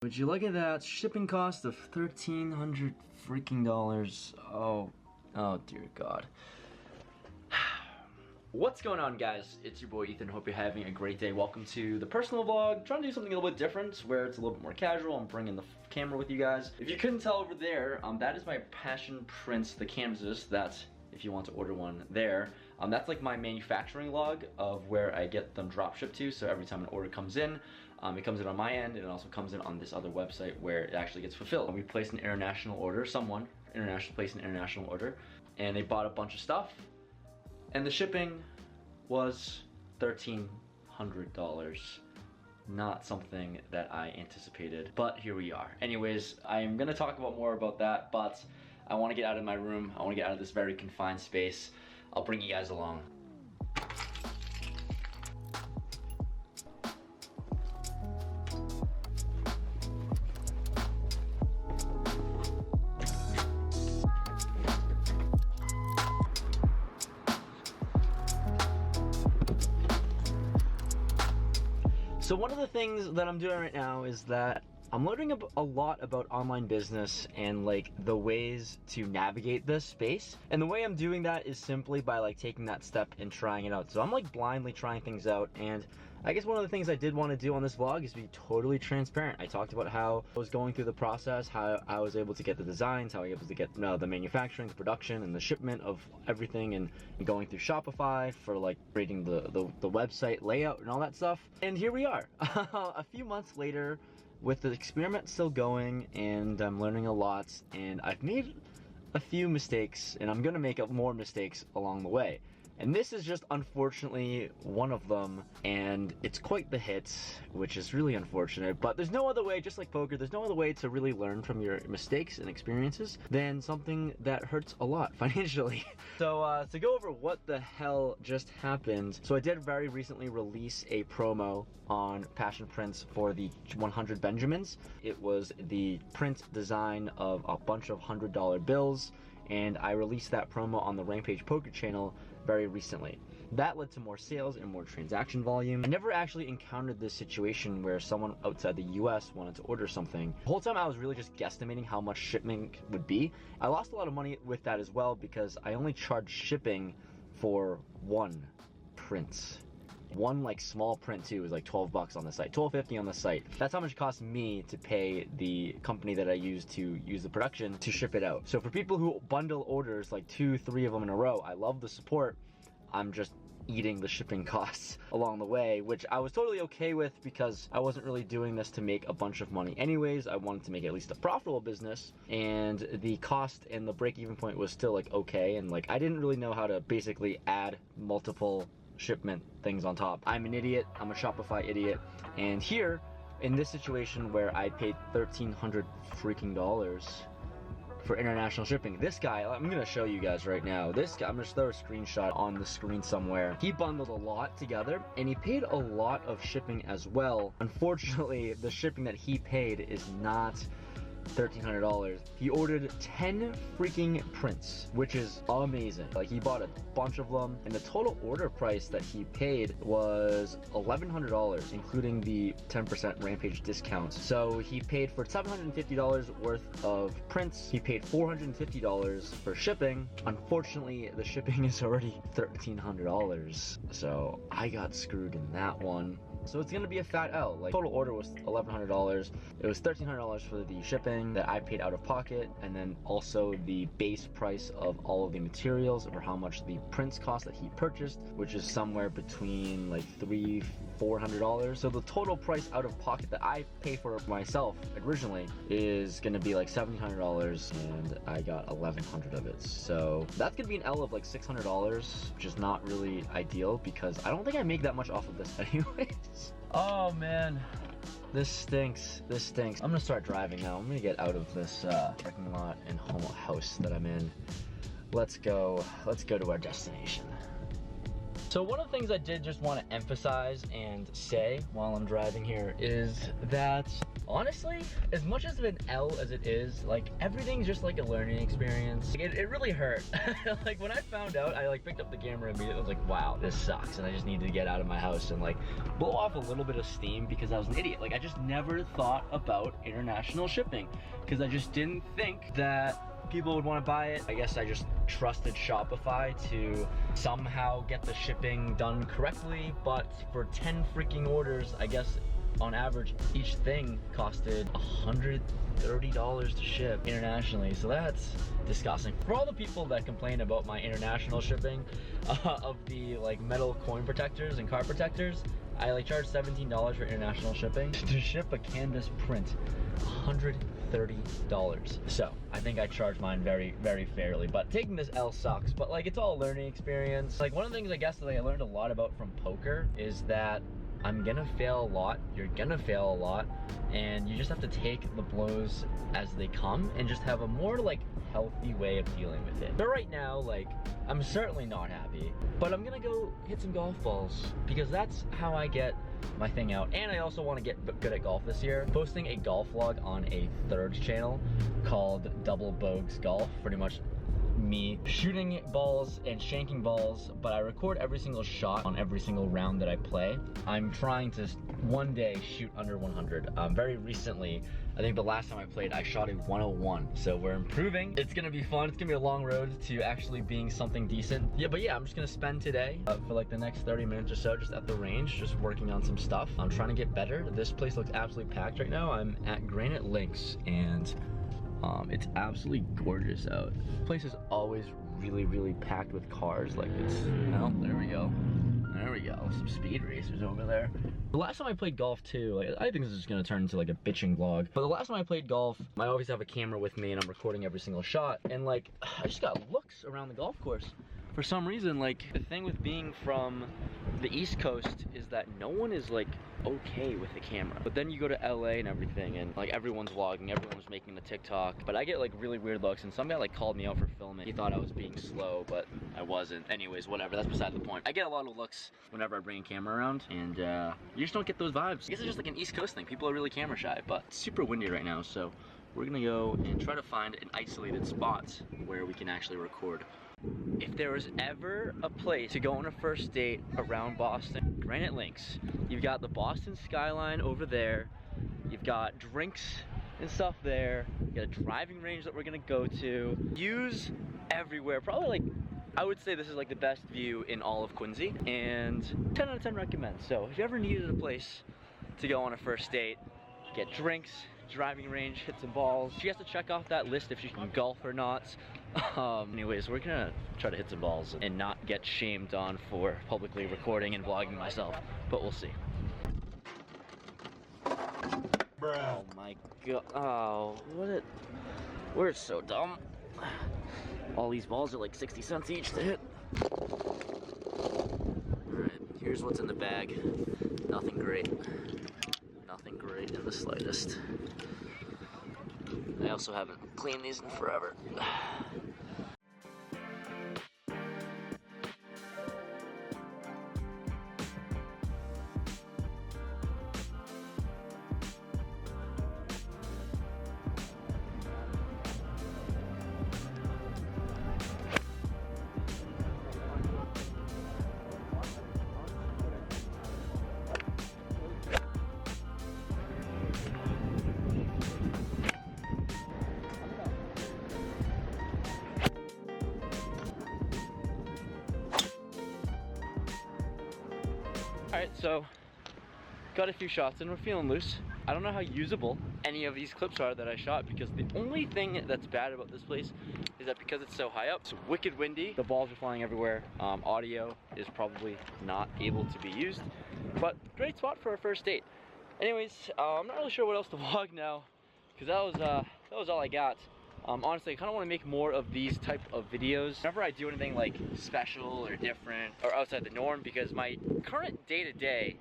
Would you look at that shipping cost of $1,300 freaking dollars? Oh dear God. What's going on, guys? It's your boy Ethan. Hope you're having a great day. Welcome to the personal vlog. Trying to do something a little bit different where it's a little bit more casual. I'm bringing the camera with you guys. If you couldn't tell over there, that is my passion prints, the canvases. That's if you want to order one there. That's like my manufacturing log of where I get them drop shipped to. So every time an order comes in, it comes in on my end, and it also comes in on this other website where it actually gets fulfilled. We placed an international order, someone placed an international order, and they bought a bunch of stuff, and the shipping was $1,300. Not something that I anticipated, but here we are. Anyways, I'm gonna talk more about that, but I wanna get out of my room. I wanna get out of this very confined space. I'll bring you guys along. So one of the things that I'm doing right now is that I'm learning a lot about online business and like the ways to navigate this space. And the way I'm doing that is simply by like taking that step and trying it out. So I'm like blindly trying things out, and I guess one of the things I did want to do on this vlog is be totally transparent. I talked about how I was going through the process, how I was able to get the designs, how I was able to get the manufacturing, the production, and the shipment of everything, and going through Shopify for like creating the website layout and all that stuff. And here we are, a few months later, with the experiment still going, and I'm learning a lot, and I've made a few mistakes, and I'm gonna make more mistakes along the way. And this is just unfortunately one of them, and it's quite the hit, which is really unfortunate. But there's no other way, just like poker, there's no other way to really learn from your mistakes and experiences than something that hurts a lot financially. So to go over what the hell just happened, so I did very recently release a promo on Passion Prints for the 100 Benjamins. It was the print design of a bunch of $100 bills, and I released that promo on the RampagePoker channel very recently. That led to more sales and more transaction volume. I never actually encountered this situation where someone outside the US wanted to order something. The whole time I was really just guesstimating how much shipment would be. I lost a lot of money with that as well because I only charged shipping for one print. One like small print too was like 12 bucks on the site, $12.50 on the site. That's how much it cost me to pay the company that I use to use the production to ship it out. So for people who bundle orders like 2-3 of them in a row, I love the support. I'm just eating the shipping costs along the way, which I was totally okay with because I wasn't really doing this to make a bunch of money anyways. I wanted to make at least a profitable business, and the cost and the break-even point was still like okay, and like I didn't really know how to basically add multiple shipment things on top. I'm an idiot, I'm a Shopify idiot, and here, in this situation where I paid $1,300 freaking dollars for international shipping, this guy, I'm gonna show you guys right now, this guy, I'm gonna throw a screenshot on the screen somewhere. He bundled a lot together, and he paid a lot of shipping as well. Unfortunately, the shipping that he paid is not $1,300. He ordered 10 freaking prints, which is amazing. Like, he bought a bunch of them, and the total order price that he paid was $1,100, including the 10% Rampage discount. So he paid for $750 worth of prints. He paid $450 for shipping. Unfortunately, the shipping is already $1,300, so I got screwed in that one. So it's gonna be a fat L. Like, total order was $1,100. It was $1,300 for the shipping that I paid out of pocket, and then also the base price of all of the materials for how much the prints cost that he purchased, which is somewhere between like $300-400. So the total price out of pocket that I pay for myself originally is gonna be like $1,700, and I got $1,100 of it. So that's gonna be an L of like $600, which is not really ideal because I don't think I make that much off of this anyways. Oh man, this stinks, this stinks. I'm gonna start driving now. I'm gonna get out of this parking lot and house that I'm in. Let's go to our destination. So one of the things I did just want to emphasize and say while I'm driving here is that Honestly, as much as of an L as it is, like everything's just like a learning experience. Like, it really hurt. Like when I found out, I like picked up the camera immediately. I was like, wow, this sucks, and I just needed to get out of my house and like blow off a little bit of steam because I was an idiot. Like I just never thought about international shipping because I just didn't think that people would want to buy it. I guess I just trusted Shopify to somehow get the shipping done correctly, but for 10 freaking orders, I guess on average, each thing costed $130 to ship internationally, so that's disgusting. For all the people that complain about my international shipping of the like metal coin protectors and card protectors, I like charge $17 for international shipping. To ship a canvas print, $130. So I think I charge mine very, very fairly, but taking this L sucks, but like it's all a learning experience. Like one of the things I guess that I learned a lot about from poker is that I'm gonna fail a lot, you're gonna fail a lot, and you just have to take the blows as they come and just have a more like healthy way of dealing with it. But right now, like, I'm certainly not happy, but I'm gonna go hit some golf balls because that's how I get my thing out. And I also want to get good at golf this year. Posting a golf vlog on a third channel called Double Bogez Golf, pretty much me shooting balls and shanking balls, but I record every single shot on every single round that I play. I'm trying to one day shoot under 100. Very recently, I think the last time I played, I shot a 101. So we're improving. It's gonna be fun. It's gonna be a long road to actually being something decent. Yeah, but yeah, I'm just gonna spend today for like the next 30 minutes or so just at the range, just working on some stuff. I'm trying to get better. This place looks absolutely packed right now. I'm at Granite Links and it's absolutely gorgeous out. This place is always really, really packed with cars. Like it's, well, there we go. There we go, some speed racers over there. The last time I played golf too, like, I think this is gonna turn into like a bitching vlog, but the last time I played golf, I always have a camera with me and I'm recording every single shot, and like, I just got looks around the golf course. For some reason, like, the thing with being from the East Coast is that no one is like okay with the camera. But then you go to LA and everything, and like everyone's vlogging, everyone's making the TikTok, but I get like really weird looks, and some guy like called me out for filming. He thought I was being slow, but I wasn't. Anyways, whatever, that's beside the point. I get a lot of looks whenever I bring a camera around, and you just don't get those vibes. I guess it's just like an East Coast thing. People are really camera shy, but it's super windy right now, so we're gonna go and try to find an isolated spot where we can actually record. If there was ever a place to go on a first date around Boston, Granite Links. You've got the Boston skyline over there. You've got drinks and stuff there. You got a driving range that we're gonna go to. Views everywhere. Probably like, I would say this is like the best view in all of Quincy. And 10 out of 10 recommend. So if you ever needed a place to go on a first date, get drinks, driving range, hit some balls. She has to check off that list if she can golf or not. Anyways, we're gonna try to hit some balls and not get shamed on for publicly recording and vlogging myself, but we'll see. Bruh. Oh my god, oh, we're so dumb. All these balls are like 60 cents each to hit. Alright, here's what's in the bag. Nothing great. Nothing great in the slightest. I also haven't cleaned these in forever. Alright, so got a few shots and we're feeling loose. I don't know how usable any of these clips are that I shot, because the only thing that's bad about this place is that because it's so high up, it's wicked windy, the balls are flying everywhere, audio is probably not able to be used, but great spot for a first date. Anyways, I'm not really sure what else to vlog now, because that was all I got. Honestly, I kind of want to make more of these type of videos whenever I do anything like special or different or outside the norm, because my current day-to-day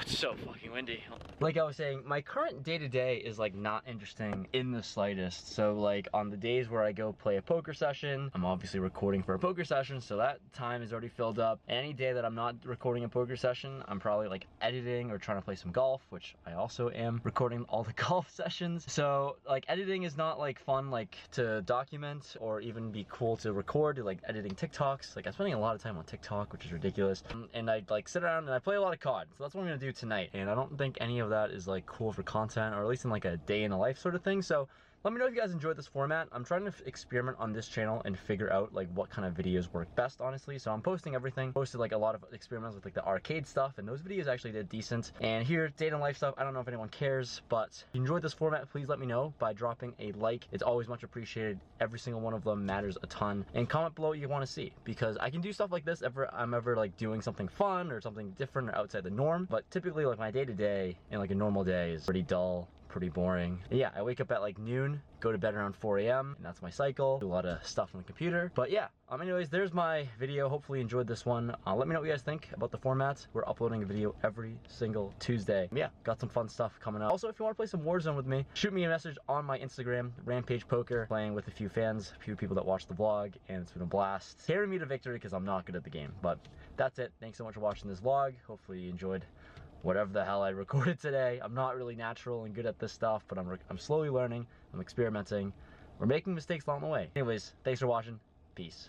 It's so fucking windy. Like I was saying, my current day-to-day is like not interesting in the slightest. So like on the days where I go play a poker session, I'm obviously recording for a poker session, so that time is already filled up. Any day that I'm not recording a poker session, I'm probably like editing or trying to play some golf, which I also am recording all the golf sessions. So like editing is not like fun like to document or even be cool to record, like editing TikToks. Like I'm spending a lot of time on TikTok, which is ridiculous. And I like sit around and I play a lot of COD. So that's what I'm gonna do tonight. And I don't think any of that is like cool for content, or at least in like a day in a life sort of thing. So let me know if you guys enjoyed this format. I'm trying to experiment on this channel and figure out like what kind of videos work best, honestly. So I'm posting everything. Posted like a lot of experiments with like the arcade stuff, and those videos actually did decent. And here, date and life stuff, I don't know if anyone cares, but if you enjoyed this format, please let me know by dropping a like. It's always much appreciated. Every single one of them matters a ton. And comment below what you want to see, because I can do stuff like this if I'm ever like doing something fun or something different or outside the norm. But typically like my day-to-day and like a normal day is pretty dull, pretty boring. Yeah, I wake up at like noon, go to bed around 4 a.m. and that's my cycle. Do a lot of stuff on the computer. But yeah, anyways, there's my video. Hopefully you enjoyed this one. Let me know what you guys think about the format. We're uploading a video every single Tuesday. Yeah, got some fun stuff coming up. Also, if you want to play some Warzone with me, shoot me a message on my Instagram, RampagePoker, playing with a few fans, a few people that watch the vlog, and it's been a blast. Carry me to victory because I'm not good at the game. But that's it. Thanks so much for watching this vlog. Hopefully you enjoyed whatever the hell I recorded today. I'm not really natural and good at this stuff, but I'm slowly learning. I'm experimenting. We're making mistakes along the way. Anyways, thanks for watching. Peace.